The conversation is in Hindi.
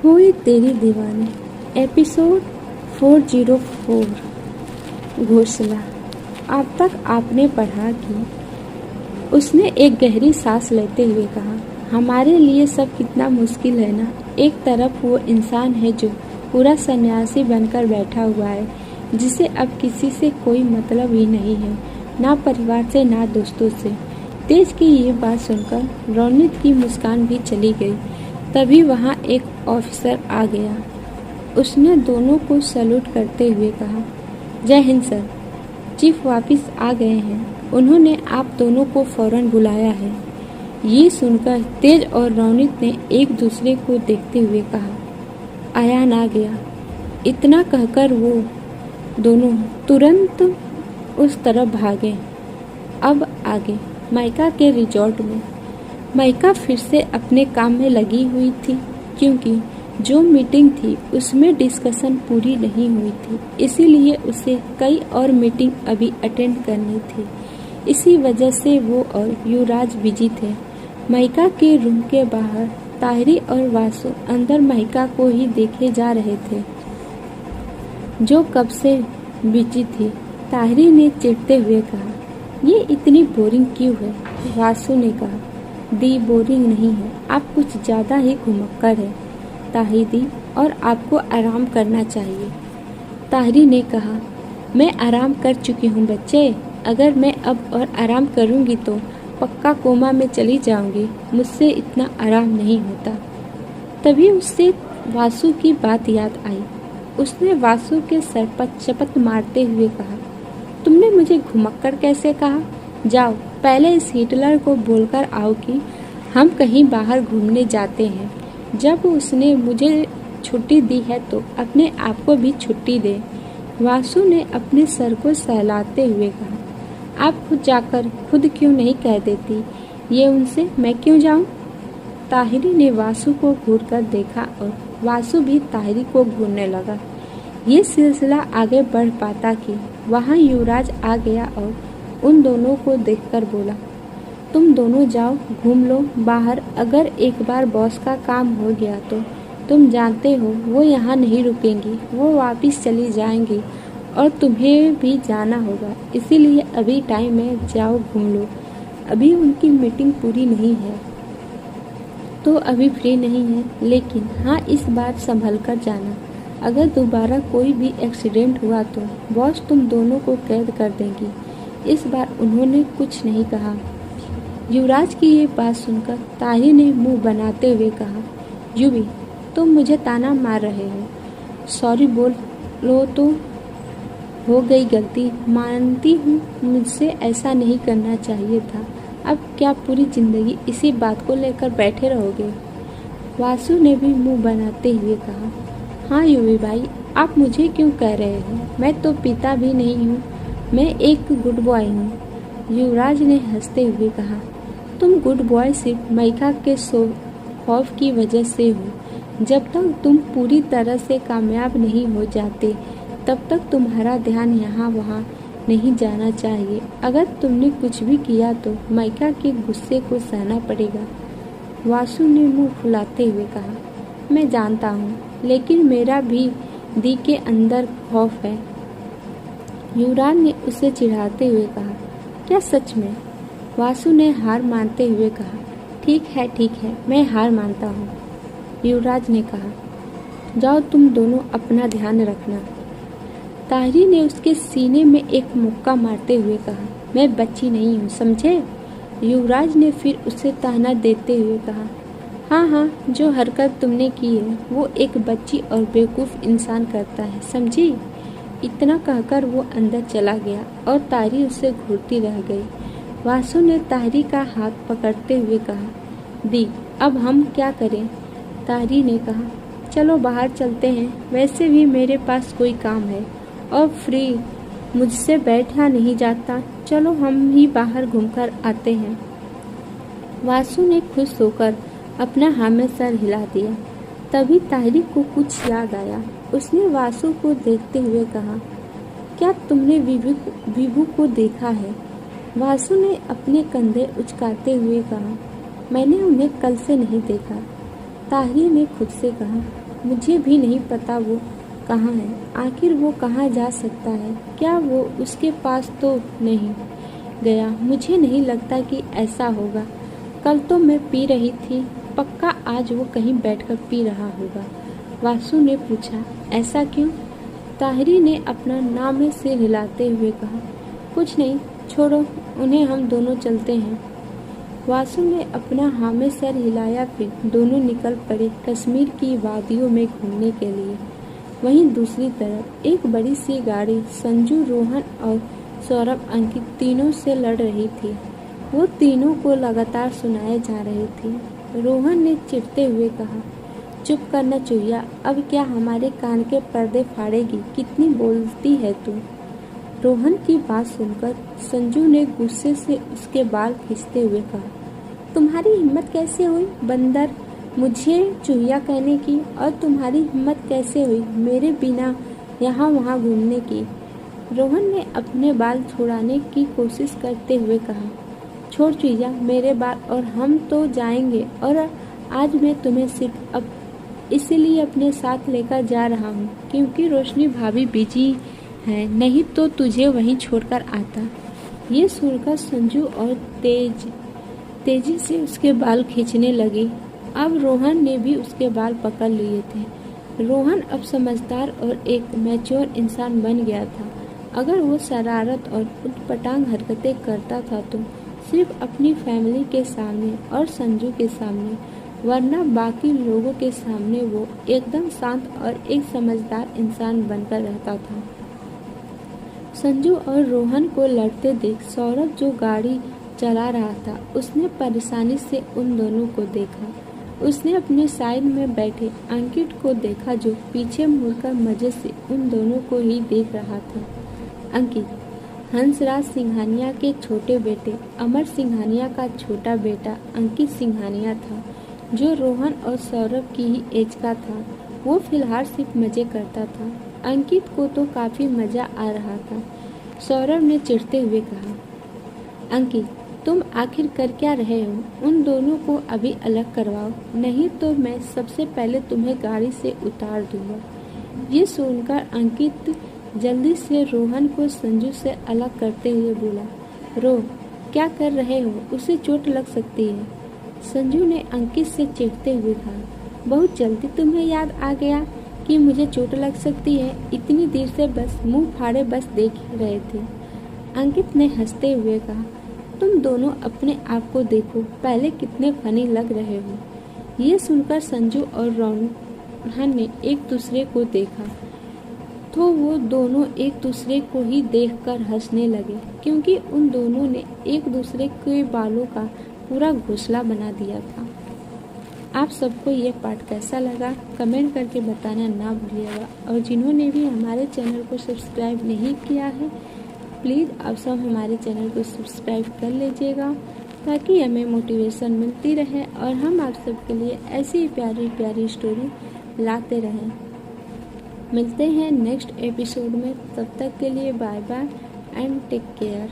हुई तेरी दीवानी एपिसोड 404। घोषणा। अब तक आपने पढ़ा कि उसने एक गहरी सांस लेते हुए कहा, हमारे लिए सब कितना मुश्किल है ना। एक तरफ वो इंसान है जो पूरा सन्यासी बनकर बैठा हुआ है, जिसे अब किसी से कोई मतलब ही नहीं है, ना परिवार से ना दोस्तों से। तेज की ये बात सुनकर रौनित की मुस्कान भी चली गई। तभी वहाँ एक ऑफिसर आ गया। उसने दोनों को सैल्यूट करते हुए कहा, जय हिंद सर। चीफ वापस आ गए हैं, उन्होंने आप दोनों को फौरन बुलाया है। ये सुनकर तेज और रौनित ने एक दूसरे को देखते हुए कहा, आयान आ गया। इतना कहकर वो दोनों तुरंत उस तरफ भागे। अब आगे माइका के रिजॉर्ट में। माइका फिर से अपने काम में लगी हुई थी, क्योंकि जो मीटिंग थी उसमें डिस्कशन पूरी नहीं हुई थी, इसीलिए उसे कई और मीटिंग अभी अटेंड करनी थी। इसी वजह से वो और युवराज बिजी थे। माइका के रूम के बाहर ताहिरी और वासु अंदर माइका को ही देखे जा रहे थे, जो कब से बिजी थी। ताहिरी ने चिढ़ते हुए कहा, ये इतनी बोरिंग क्यों है? वासु ने कहा, दी बोरिंग नहीं है, आप कुछ ज़्यादा ही घुमक्कड़ है ताहिरी, और आपको आराम करना चाहिए। ताहिरी ने कहा, मैं आराम कर चुकी हूँ बच्चे, अगर मैं अब और आराम करूँगी तो पक्का कोमा में चली जाऊँगी, मुझसे इतना आराम नहीं होता। तभी उससे वासु की बात याद आई। उसने वासु के सर पर चपत मारते हुए कहा, तुमने मुझे घुमक्कड़ कैसे कहा? जाओ पहले इस हिटलर को बोलकर आओ कि हम कहीं बाहर घूमने जाते हैं। जब उसने मुझे छुट्टी दी है तो अपने आप को भी छुट्टी दे। वासु ने अपने सर को सहलाते हुए कहा, आप खुद जाकर खुद क्यों नहीं कह देती ये उनसे, मैं क्यों जाऊं? ताहिरी ने वासु को घूरकर देखा और वासु भी ताहिरी को घूरने लगा। ये सिलसिला आगे बढ़ पाता कि वहाँ युवराज आ गया और उन दोनों को देखकर बोला, तुम दोनों जाओ घूम लो बाहर, अगर एक बार बॉस का काम हो गया तो तुम जानते हो वो यहाँ नहीं रुकेंगी, वो वापस चली जाएंगी और तुम्हें भी जाना होगा, इसीलिए अभी टाइम है, जाओ घूम लो। अभी उनकी मीटिंग पूरी नहीं है तो अभी फ्री नहीं है, लेकिन हाँ इस बार संभल कर जाना, अगर दोबारा कोई भी एक्सीडेंट हुआ तो बॉस तुम दोनों को कैद कर देंगी। इस बार उन्होंने कुछ नहीं कहा। युवराज की ये बात सुनकर ताहिरी ने मुंह बनाते हुए कहा, युवी तुम मुझे ताना मार रहे हो, सॉरी बोल लो तो हो गई गलती, मानती हूँ मुझसे ऐसा नहीं करना चाहिए था। अब क्या पूरी जिंदगी इसी बात को लेकर बैठे रहोगे? वासु ने भी मुंह बनाते हुए कहा, हाँ युवी भाई, आप मुझे क्यों कह रहे हो? मैं तो पिता भी नहीं हूँ, मैं एक गुड बॉय हूँ। युवराज ने हंसते हुए कहा, तुम गुड बॉय सिर्फ माइका के खौफ की वजह से हो। जब तक तुम पूरी तरह से कामयाब नहीं हो जाते तब तक तुम्हारा ध्यान यहाँ वहाँ नहीं जाना चाहिए। अगर तुमने कुछ भी किया तो माइका के गुस्से को सहना पड़ेगा। वासु ने मुंह फुलाते हुए कहा, मैं जानता हूँ, लेकिन मेरा भी दी के अंदर खौफ है। युवराज ने उसे चिढ़ाते हुए कहा, क्या सच में? वासु ने हार मानते हुए कहा, ठीक है, मैं हार मानता हूँ। युवराज ने कहा, जाओ तुम दोनों अपना ध्यान रखना। ताहिरी ने उसके सीने में एक मुक्का मारते हुए कहा, मैं बच्ची नहीं हूँ, समझे? युवराज ने फिर उसे ताना देते हुए कहा, हाँ, जो हरकत तुमने की है वो एक बच्ची और बेवकूफ़ इंसान करता है, समझी? इतना कहकर वो अंदर चला गया और ताहिरी उससे घूरती रह गई। वासु ने ताहिरी का हाथ पकड़ते हुए कहा, दी अब हम क्या करें? ताहिरी ने कहा, चलो बाहर चलते हैं, वैसे भी मेरे पास कोई काम है और फ्री मुझसे बैठा नहीं जाता, चलो हम ही बाहर घूमकर आते हैं। वासु ने खुश होकर अपना हाँ में सर हिला दिया। तभी ताहिरी को कुछ याद आया। उसने वासु को देखते हुए कहा, क्या तुमने विभू को देखा है? वासु ने अपने कंधे उचकाते हुए कहा, मैंने उन्हें कल से नहीं देखा। ताहिरी ने खुद से कहा, मुझे भी नहीं पता वो कहाँ है। आखिर वो कहाँ जा सकता है? क्या वो उसके पास तो नहीं गया? मुझे नहीं लगता कि ऐसा होगा। कल तो मैं पी रही थी, पक्का आज वो कहीं बैठकर पी रहा होगा। वासु ने पूछा, ऐसा क्यों? ताहिरी ने अपना नाम सिर हिलाते हुए कहा, कुछ नहीं, छोड़ो उन्हें, हम दोनों चलते हैं। वासु ने अपना हामे सर हिलाया, फिर दोनों निकल पड़े कश्मीर की वादियों में घूमने के लिए। वहीं दूसरी तरफ एक बड़ी सी गाड़ी संजू, रोहन और सौरभ अंकित तीनों से लड़ रही थी। वो तीनों को लगातार सुनाए जा रही थी। रोहन ने चिढ़ते हुए कहा, चुप करना चुहिया, अब क्या हमारे कान के पर्दे फाड़ेगी? कितनी बोलती है तू? रोहन की बात सुनकर संजू ने गुस्से से उसके बाल खींचते हुए कहा, तुम्हारी हिम्मत कैसे हुई बंदर मुझे चुहिया कहने की? और तुम्हारी हिम्मत कैसे हुई मेरे बिना यहाँ वहाँ घूमने की? रोहन ने अपने बाल छुड़ाने की कोशिश करते हुए कहा, छोड़ चुहिया मेरे बाल, और हम तो जाएंगे। और आज मैं तुम्हें सिर्फ अब इसलिए अपने साथ लेकर जा रहा हूँ क्योंकि रोशनी भाभी बिजी है, नहीं तो तुझे वहीं छोड़कर आता। ये सुनकर संजू और तेजी से उसके बाल खींचने लगी। अब रोहन ने भी उसके बाल पकड़ लिए थे। रोहन अब समझदार और एक मैच्योर इंसान बन गया था। अगर वो शरारत और उटपटांग हरकतें करता था तो सिर्फ अपनी फैमिली के सामने और संजू के सामने, वरना बाकी लोगों के सामने वो एकदम शांत और एक समझदार इंसान बनकर रहता था। संजू और रोहन को लड़ते देख सौरभ, जो गाड़ी चला रहा था, उसने परेशानी से उन दोनों को देखा। उसने अपने साइड में बैठे अंकित को देखा, जो पीछे मुड़कर मजे से उन दोनों को ही देख रहा था। अंकित हंसराज सिंघानिया के छोटे बेटे अमर सिंघानिया का छोटा बेटा अंकित सिंघानिया था, जो रोहन और सौरभ की ही एज का था। वो फिलहाल सिर्फ मजे करता था। अंकित को तो काफ़ी मज़ा आ रहा था। सौरभ ने चिढ़ते हुए कहा, अंकित तुम आखिर कर क्या रहे हो? उन दोनों को अभी अलग करवाओ, नहीं तो मैं सबसे पहले तुम्हें गाड़ी से उतार दूंगा। ये सुनकर अंकित जल्दी से रोहन को संजू से अलग करते हुए बोला, रो, क्या कर रहे हो? उसे चोट लग सकती है। संजू ने अंकित से चिढ़ते हुए कहा, बहुत जल्दी तुम्हें याद आ गया कि मुझे चोट लग सकती है? इतनी देर से बस मुंह फाड़े बस देख रहे थे। अंकित ने हंसते हुए कहा, तुम दोनों अपने आप को देखो, पहले कितने फनी लग रहे हो। ये सुनकर संजू और रोहन ने एक दूसरे को देखा तो वो दोनों एक दूसरे को ही देखकर हंसने लगे, क्योंकि उन दोनों ने एक दूसरे के बालों का पूरा घोंसला बना दिया था। आप सबको ये पार्ट कैसा लगा कमेंट करके बताना ना भूलिएगा, और जिन्होंने भी हमारे चैनल को सब्सक्राइब नहीं किया है, प्लीज़ आप सब हमारे चैनल को सब्सक्राइब कर लीजिएगा, ताकि हमें मोटिवेशन मिलती रहे और हम आप सबके लिए ऐसी प्यारी प्यारी स्टोरी लाते रहें। मिलते हैं नेक्स्ट एपिसोड में, तब तक के लिए bye bye and take care.